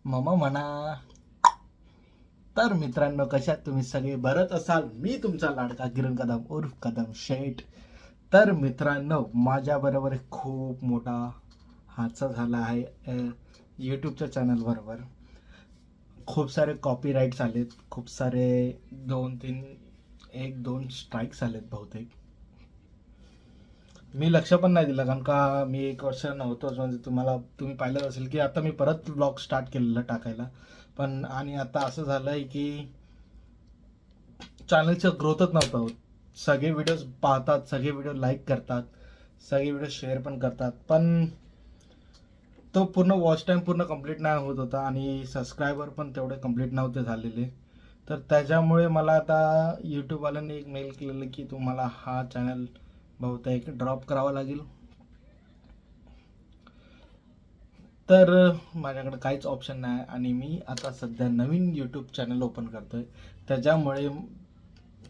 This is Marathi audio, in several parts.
मम म्हणा. तर मित्रांनो, कशात तुम्ही सगळे बरंच असाल. मी तुमचा लाडका किरण कदम उर्फ कदम शेठ. तर मित्रांनो, माझ्याबरोबर एक खूप मोठा हादसा झाला आहे यूट्यूबच्या चॅनल बरोबर. खूप सारे कॉपीराईट्स आलेत, खूप सारे 2-3 1-2 स्ट्राईक्स आलेत बहुतेक. मी लक्ष पण नाही दिलं, कारण का मी 1 वर्ष नव्हतोच. म्हणजे तुम्ही पाहिलं असेल की आता मी परत ब्लॉग स्टार्ट केलेलं टाकायला. पण आणि आता असं झालंय की चॅनलचं ग्रोथच नव्हतं होत. सगळे व्हिडिओज पाहतात, सगळे व्हिडिओ लाईक करतात, सगळे व्हिडिओ शेअर पण करतात, पण तो पूर्ण वॉच टाईम पूर्ण कंप्लीट नाही होत होता आणि सबस्क्रायबर पण तेवढे कंप्लीट नव्हते झालेले. तर त्याच्यामुळे मला आता यूट्यूबवाल्यांनी एक मेल केलेलं की तुम्हाला हा चॅनल बहुतेक ड्रॉप करावा लागेल. तर माझ्याकडे काहीच ऑप्शन नाही आणि मी आता सध्या नवीन यूट्यूब चॅनल ओपन करतोय. त्याच्यामुळे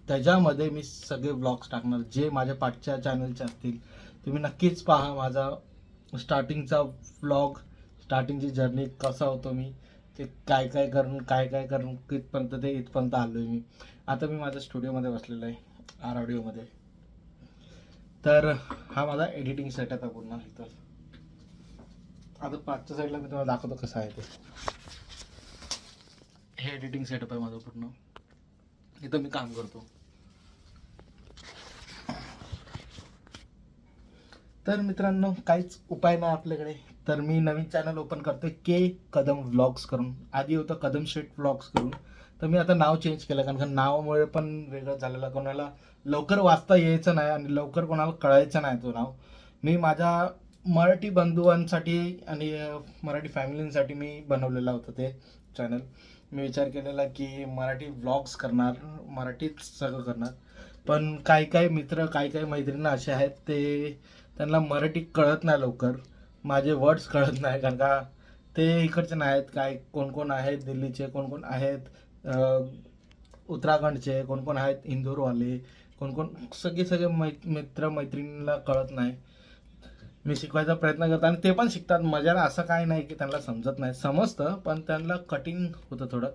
त्याच्यामध्ये मी सगळे व्लॉग्स टाकणार जे माझ्या पाठच्या चॅनलचे असतील. तुम्ही नक्कीच पहा माझा स्टार्टिंगचा व्लॉग, स्टार्टिंगची जर्नी कसा होतो मी, ते काय काय करून कितपर्यंत ते इथपर्यंत आलो आहे मी. आता मी माझ्या स्टुडिओमध्ये बसलेलो आहे, आर ऑडिओमध्ये. तर हा माझा एडिटिंग सेटअप आहे पूर्ण इथं. आता पाचच्या साईडला मी तुम्हाला दाखवतो कसं आहे ते. हे एडिटिंग सेटअप आहे माझं पूर्ण. इथं मी काम करतो. तर मित्रांनो, काहीच उपाय नाही आपल्याकडे. तर मी नवीन चॅनल ओपन करतोय के कदम व्लॉग्स करून. आधी होतं कदम शेट व्लॉग्स करून. तर मी आता नाव चेंज केलं, कारण का नावामुळे पण वेगळं झालेलं. कोणाला लवकर वाचता यायचं नाही आणि लवकर कोणाला कळायचं नाही तो नाव. मी माझ्या मराठी बंधूंसाठी आणि मराठी फॅमिलींसाठी मी बनवलेलं होतं ते चॅनल. मी विचार केलेला की मराठी व्लॉग्स करणार, मराठीत सगळं करणार. पण काही काही मित्र, काही काही मैत्रिणी असे आहेत, त्यांना मराठी कळत नाही लवकर, माझे वर्ड्स कळत नाही, कारण का ते इकडचे नाही आहेत. काय कोण कोण आहेत दिल्लीचे, कोण कोण आहेत उत्तराखंडचे, कोण कोण आहेत इंदोरवाले, कोण कोण सगळे सगळे मित्र मैत्रिणींना कळत नाही. मी शिकवायचा प्रयत्न करतो आणि ते पण शिकतात. मजाला असं काय नाही की त्यांना समजत नाही, समजतं पण त्यांना कठीण होतं थोडं.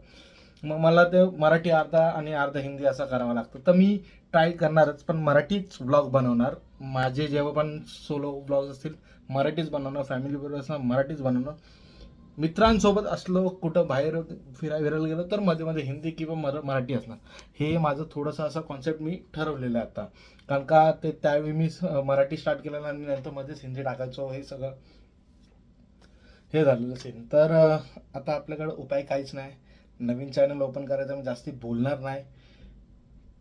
मग मला ते मराठी अर्धा आणि अर्धा हिंदी असं करावं लागतं. तर मी ट्राय करणारच, पण मराठीच ब्लॉग बनवणार. माझे जेव्हा पण सोलो ब्लॉग असतील मराठीच बनवणार, फॅमिली बरोबर असणार मराठीच बनवणार. मित्रांसोबत असलो, कुठं बाहेर फिरायला गेलो तर मध्ये मध्ये हिंदी किंवा मराठी असणार. हे माझं थोडंसं असं कॉन्सेप्ट मी ठरवलेलं आहे आता, कारण का ते त्यावेळी मी मराठी स्टार्ट केलेलं आणि नंतर मध्येच हिंदी टाकायचो. हे सगळं हे झालेलं सीन. तर आता आपल्याकडे उपाय काहीच नाही. नवीन चॅनल ओपन करायचं, मी जास्ती बोलणार नाही.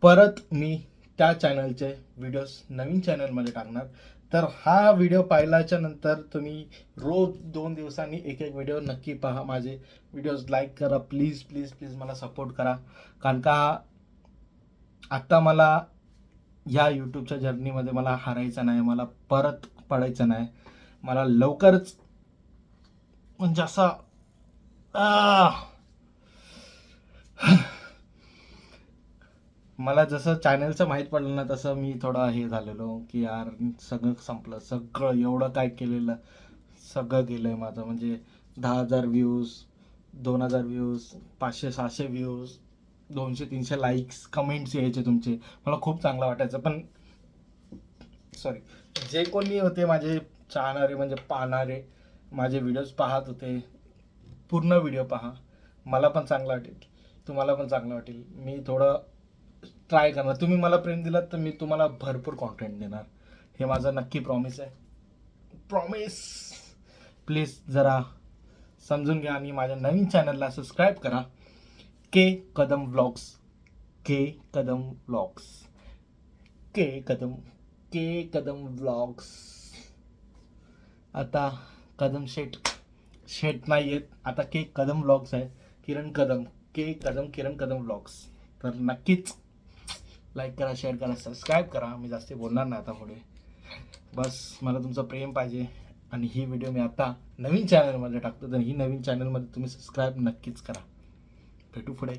परत मी त्या चॅनलचे व्हिडिओज नवीन चॅनलमध्ये टाकणार. तर हा व्हिडिओ पाहिल्याच्या नंतर तुम्ही रोज 2 दिवसांनी एक एक व्हिडिओ नक्की पहा. माझे व्हिडिओज लाईक करा, प्लीज प्लीज प्लीज मला सपोर्ट करा. कारण का आत्ता मला ह्या यूट्यूबच्या जर्नीमध्ये मला हारायचं नाही, मला परत पडायचं नाही. मला लवकरच म्हणजे असा मला जसं चॅनलचं माहीत पडलं ना, तसं मी थोडा हे झालेलो की यार सगळं संपलं, सगळं एवढं काय केलेलं सगळं गेलंय माझं. म्हणजे 10,000 views, 2,000 views, 500-600 views, 200-300 likes, comments यायचे तुमचे. मला खूप चांगलं वाटायचं. पण सॉरी, जे कोणी होते माझे चाहणारे म्हणजे पाहणारे, माझे व्हिडिओज पाहत होते, पूर्ण व्हिडिओ पहा. मला पण चांगलं वाटेल, तुम्हाला पण चांगलं वाटेल. मी थोडं ट्राय करणार. तुम्ही मला प्रेम दिलात तर मी तुम्हाला भरपूर कॉन्टेंट देणार. हे माझं नक्की प्रॉमिस आहे. प्रॉमिस. प्लीज जरा समजून घ्या आणि माझ्या नवीन चॅनलला सबस्क्राईब करा. के कदम व्लॉग्स, के कदम व्लॉग्स, के कदम, के कदम व्लॉग्स. आता कदम शेट शेट नाही आहेत, आता के कदम व्लॉग्स आहे. किरण कदम, के कदम किरण कदम व्लॉग्स. तर नक्कीच लाईक करा, शेअर करा, सबस्क्राईब करा. मी जास्त बोलणार नाही आता पुढे. बस मला तुमचं प्रेम पाहिजे. आणि ही व्हिडिओ मी आता नवीन चॅनलमध्ये टाकतो, तर ही नवीन चॅनलमध्ये तुम्ही सबस्क्राईब नक्कीच करा. भेटू पुढे.